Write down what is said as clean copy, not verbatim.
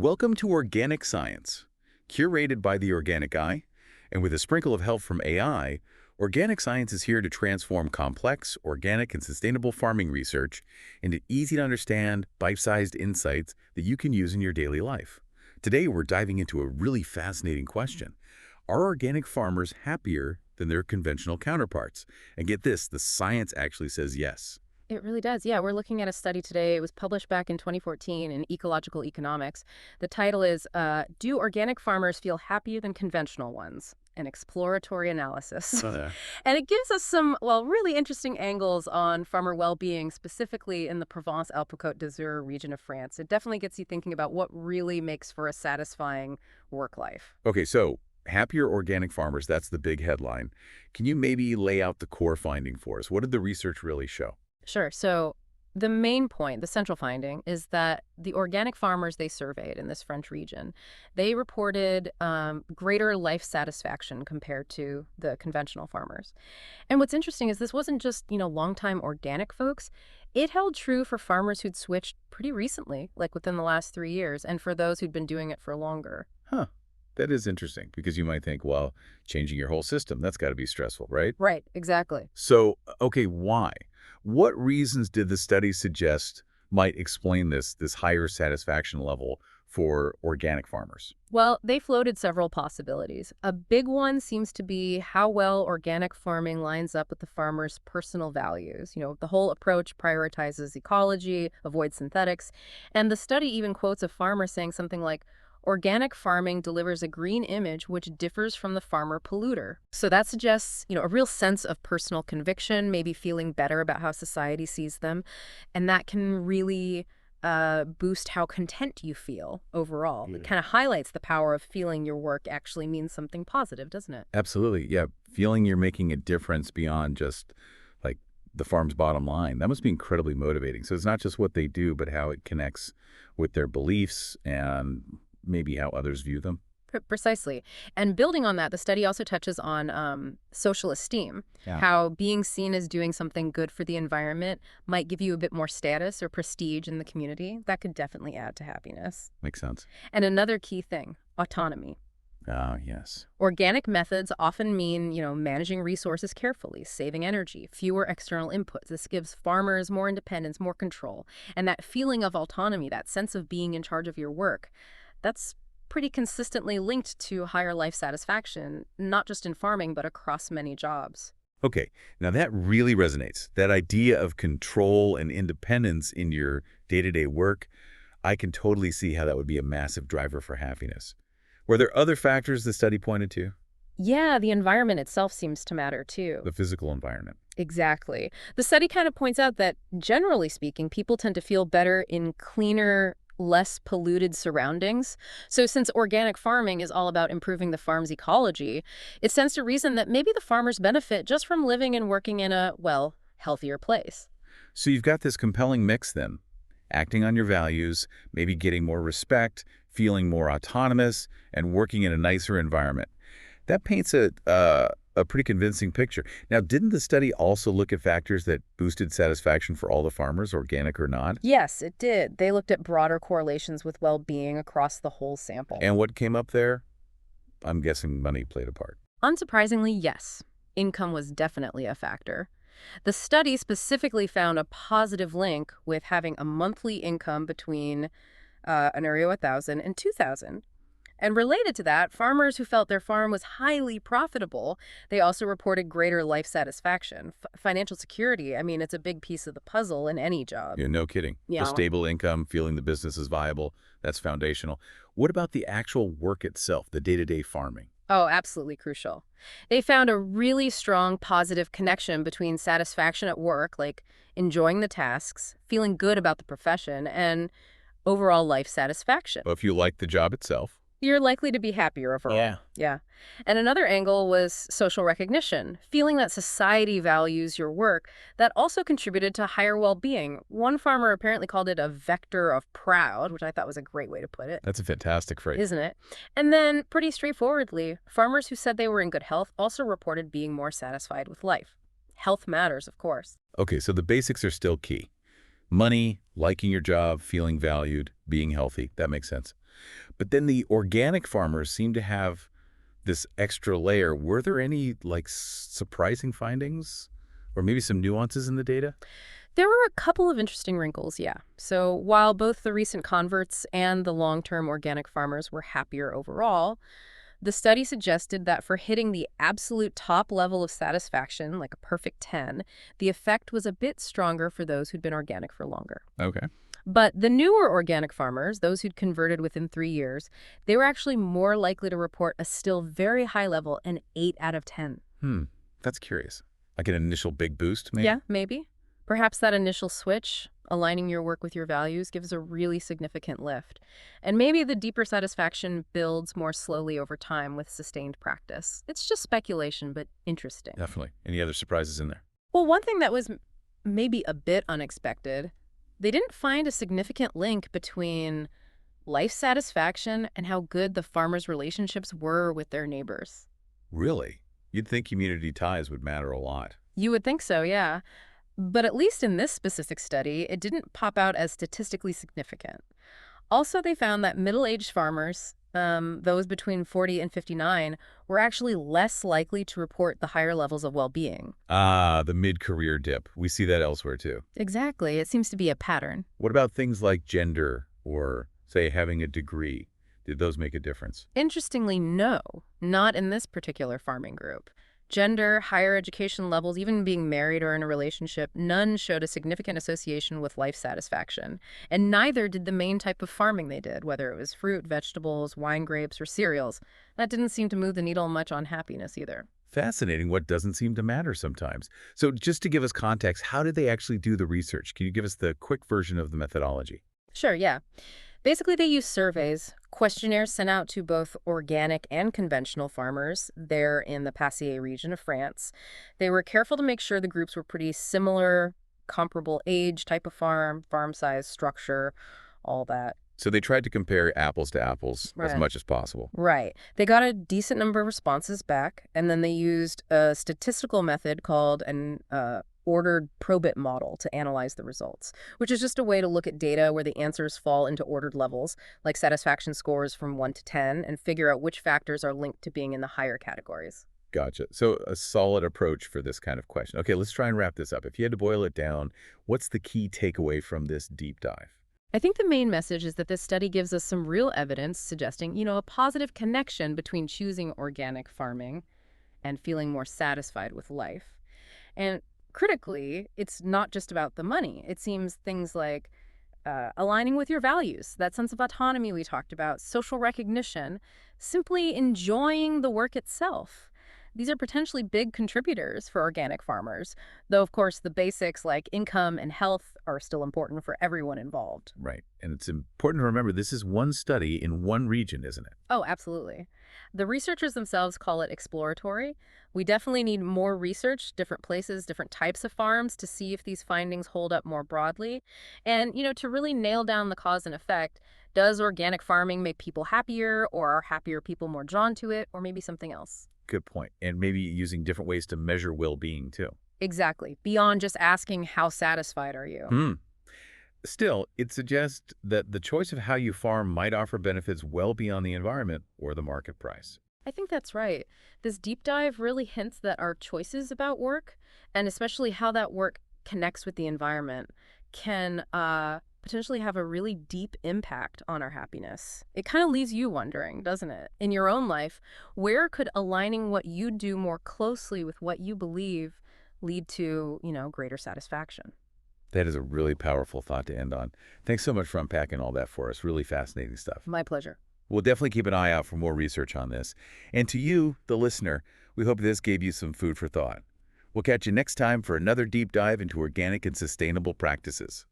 Welcome to Organic Science, curated by the Organic Eye, and with a sprinkle of help from AI, Organic Science is here to transform complex, organic, and sustainable farming research into easy-to-understand, bite-sized insights that you can use in your daily life. Today, we're diving into a really fascinating question. Are organic farmers happier than their conventional counterparts? And get this, the science actually says yes. It really does. Yeah, we're looking at a study today. It was published back in 2014 in Ecological Economics. The title is Do Organic Farmers Feel Happier Than Conventional Ones? An exploratory analysis. Uh, And it gives us some, well, really interesting angles on farmer well-being, specifically in the Provence-Alpes-Côte d'Azur region of France. It definitely gets you thinking about what really makes for a satisfying work life. okay, so happier organic farmers, that's the big headline. Can you maybe lay out the core finding for us? What did the research really show? Sure. So the main point, the central finding, is that the organic farmers they surveyed in this French region, they reported greater life satisfaction compared to the conventional farmers. And what's interesting is this wasn't just, longtime organic folks. It held true for farmers who'd switched pretty recently, like within the last 3 years, and for those who'd been doing it for longer. Huh. That is interesting because you might think, well, changing your whole system, that's got to be stressful, right? Right, exactly. So, okay, why? What reasons did the study suggest might explain this higher satisfaction level for organic farmers? Well, they floated several possibilities. A big one seems to be how well organic farming lines up with the farmer's personal values. The whole approach prioritizes ecology, avoids synthetics, and the study even quotes a farmer saying something like, organic farming delivers a green image which differs from the farmer polluter. So that suggests, a real sense of personal conviction, maybe feeling better about how society sees them, and that can really boost how content you feel overall. It kind of highlights the power of feeling your work actually means something positive, doesn't it? Absolutely, yeah. Feeling you're making a difference beyond just like the farm's bottom line. That must be incredibly motivating. So it's not just what they do, but how it connects with their beliefs and maybe how others view them. Precisely. And building on that, the study also touches on social esteem, Yeah. how being seen as doing something good for the environment might give you a bit more status or prestige in the community. That could definitely add to happiness. Makes sense. And another key thing, autonomy. Ah, yes. Organic methods often mean, managing resources carefully, saving energy, fewer external inputs. This gives farmers more independence, more control. And that feeling of autonomy, that sense of being in charge of your work, that's pretty consistently linked to higher life satisfaction, not just in farming, but across many jobs. Okay, now that really resonates. That idea of control and independence in your day-to-day work, I can totally see how that would be a massive driver for happiness. Were there other factors the study pointed to? Yeah, the environment itself seems to matter too. The physical environment. Exactly. The study kind of points out that, generally speaking, people tend to feel better in cleaner, less polluted surroundings. So since organic farming is all about improving the farm's ecology, it stands to reason that maybe the farmers benefit just from living and working in a, well, healthier place. So you've got this compelling mix then, acting on your values, maybe getting more respect, feeling more autonomous, and working in a nicer environment. That paints a pretty convincing picture. Now, didn't the study also look at factors that boosted satisfaction for all the farmers, organic or not? Yes, it did. They looked at broader correlations with well-being across the whole sample. And what came up there? I'm guessing money played a part. Unsurprisingly, yes. Income was definitely a factor. The study specifically found a positive link with having a monthly income between an Euro 1,000 and 2,000. And related to that, farmers who felt their farm was highly profitable, they also reported greater life satisfaction. Financial security, I mean, it's a big piece of the puzzle in any job. Yeah, no kidding. A Yeah. stable income, feeling the business is viable, that's foundational. What about the actual work itself, the day-to-day farming? Oh, absolutely crucial. They found a really strong positive connection between satisfaction at work, like enjoying the tasks, feeling good about the profession, and overall life satisfaction. Well, if you like the job itself. You're likely to be happier overall. Yeah. Yeah. And another angle was social recognition, feeling that society values your work. That also contributed to higher well-being. One farmer apparently called it a vector of proud, which I thought was a great way to put it, That's a fantastic phrase. isn't it? And then, pretty straightforwardly, farmers who said they were in good health also reported being more satisfied with life. Health matters, of course. Okay, so the basics are still key. Money, liking your job, feeling valued, being healthy. That makes sense. But then the organic farmers seem to have this extra layer. Were there any, like, surprising findings? Or maybe some nuances in the data? There were a couple of interesting wrinkles, yeah. So while both the recent converts and the long-term organic farmers were happier overall, the study suggested that for hitting the absolute top level of satisfaction, like a perfect 10, the effect was a bit stronger for those who'd been organic for longer. Okay. But the newer organic farmers, those who'd converted within 3 years, they were actually more likely to report a still very high level, an 8 out of 10. That's curious. Like an initial big boost, maybe? Yeah, maybe. Perhaps that initial switch, aligning your work with your values, gives a really significant lift. And maybe the deeper satisfaction builds more slowly over time with sustained practice. It's just speculation, but interesting. Definitely. Any other surprises in there? Well, one thing that was maybe a bit unexpected, they didn't find a significant link between life satisfaction and how good the farmers' relationships were with their neighbors. Really? You'd think community ties would matter a lot. You would think so, yeah. But at least in this specific study, it didn't pop out as statistically significant. Also, they found that middle-aged farmers, those between 40 and 59, were actually less likely to report the higher levels of well-being. Ah, the mid-career dip. We see that elsewhere, too. Exactly. It seems to be a pattern. What about things like gender or, say, having a degree? Did those make a difference? Interestingly, no, not in this particular farming group. Gender, higher education levels, even being married or in a relationship, none showed a significant association with life satisfaction. And neither did the main type of farming they did, whether it was fruit, vegetables, wine grapes, or cereals. That didn't seem to move the needle much on happiness either. Fascinating what doesn't seem to matter sometimes. So just to give us context, how did they actually do the research? Can you give us the quick version of the methodology? Sure, yeah. Basically, they use surveys, questionnaires sent out to both organic and conventional farmers there in the Passy region of France. They were careful to make sure the groups were pretty similar, comparable age, type of farm, farm size, structure, all that. So they tried to compare apples to apples as Right. much as possible. Right. They got a decent number of responses back, and then they used a statistical method called an ordered probit model to analyze the results, which is just a way to look at data where the answers fall into ordered levels, like satisfaction scores from 1 to 10, and figure out which factors are linked to being in the higher categories. Gotcha. So a solid approach for this kind of question. Okay, let's try and wrap this up. If you had to boil it down, what's the key takeaway from this deep dive? I think the main message is that this study gives us some real evidence suggesting, a positive connection between choosing organic farming and feeling more satisfied with life. And critically, it's not just about the money. It seems things like aligning with your values, that sense of autonomy we talked about, social recognition, simply enjoying the work itself. These are potentially big contributors for organic farmers, though, of course, the basics like income and health are still important for everyone involved. Right. And it's important to remember this is one study in one region, isn't it? Oh, absolutely. The researchers themselves call it exploratory. We definitely need more research, different places, different types of farms to see if these findings hold up more broadly. And, to really nail down the cause and effect, does organic farming make people happier, or are happier people more drawn to it, or maybe something else? Good point. And maybe using different ways to measure well-being, too. Exactly. Beyond just asking how satisfied are you? Still, it suggests that the choice of how you farm might offer benefits well beyond the environment or the market price. I think that's right. This deep dive really hints that our choices about work, and especially how that work connects with the environment, can potentially have a really deep impact on our happiness. It kind of leaves you wondering, doesn't it? In your own life, where could aligning what you do more closely with what you believe lead to, greater satisfaction? That is a really powerful thought to end on. Thanks so much for unpacking all that for us. Really fascinating stuff. My pleasure. We'll definitely keep an eye out for more research on this. And to you, the listener, we hope this gave you some food for thought. We'll catch you next time for another deep dive into organic and sustainable practices.